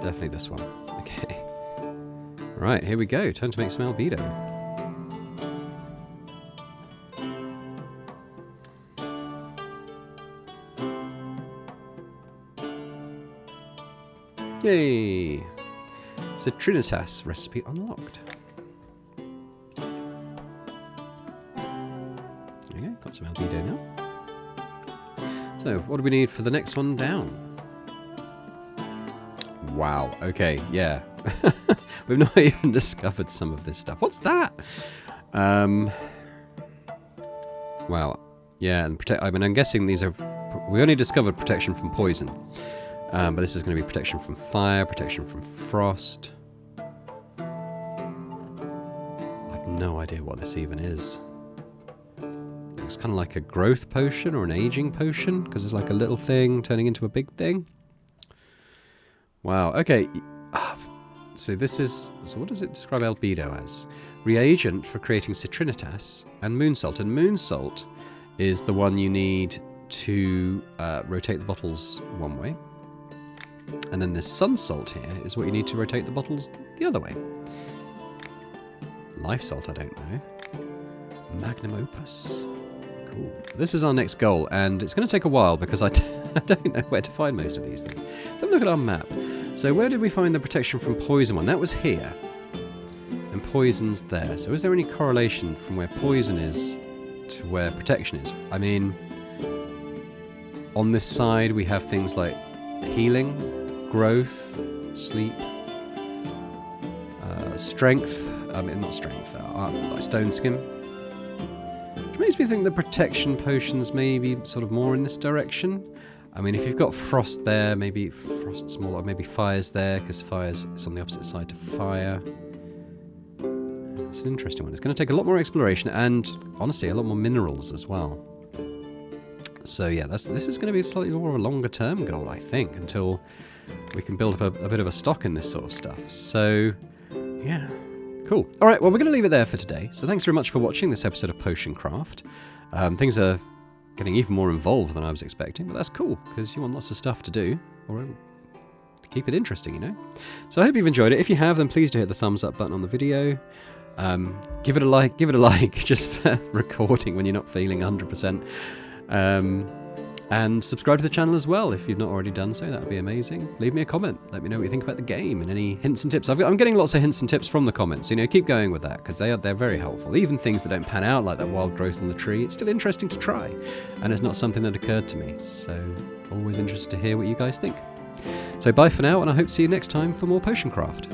Definitely this one. Okay. Right, here we go. Time to make some albedo. Yay! Citrinitas recipe unlocked. There we go, got some albedo now. So, what do we need for the next one down? Wow, okay, yeah. We've not even discovered some of this stuff. What's that? Wow. Yeah, and I mean, I'm guessing these are... We only discovered protection from poison. But this is going to be protection from fire, protection from frost. I have no idea what this even is. Looks kind of like a growth potion or an aging potion, because it's like a little thing turning into a big thing. Wow, okay. So this is... So what does it describe albedo as? Reagent for creating citrinitas and moon salt. And moon salt is the one you need to rotate the bottles one way. And then this sun salt here is what you need to rotate the bottles the other way. Life salt, I don't know. Magnum opus. Cool. This is our next goal, and it's going to take a while because I don't know where to find most of these things. Let's have a look at our map. So where did we find the protection from poison one? That was here. And poison's there. So is there any correlation from where poison is to where protection is? I mean, on this side we have things like healing, growth, sleep, strength, not strength, like stone skin. Which makes me think the protection potions may be sort of more in this direction. I mean, if you've got frost there, maybe frost's more, or maybe fire's there, because fire's on the opposite side to fire. It's an interesting one. It's going to take a lot more exploration and, honestly, a lot more minerals as well. So yeah, this is going to be slightly more of a longer term goal, I think, until we can build up a bit of a stock in this sort of stuff. So, yeah. Cool. All right, well, we're going to leave it there for today. So thanks very much for watching this episode of Potion Craft. Things are getting even more involved than I was expecting, but that's cool, because you want lots of stuff to do, or to keep it interesting, you know? So I hope you've enjoyed it. If you have, then please do hit the thumbs up button on the video. Give it a like, just for recording when you're not feeling 100%. And subscribe to the channel as well if you've not already done so. That would be amazing. Leave me a comment. Let me know what you think about the game and any hints and tips. I'm getting lots of hints and tips from the comments. You know, keep going with that because they're very helpful. Even things that don't pan out, like that wild growth on the tree, it's still interesting to try. And it's not something that occurred to me. So always interested to hear what you guys think. So bye for now, and I hope to see you next time for more Potion Craft.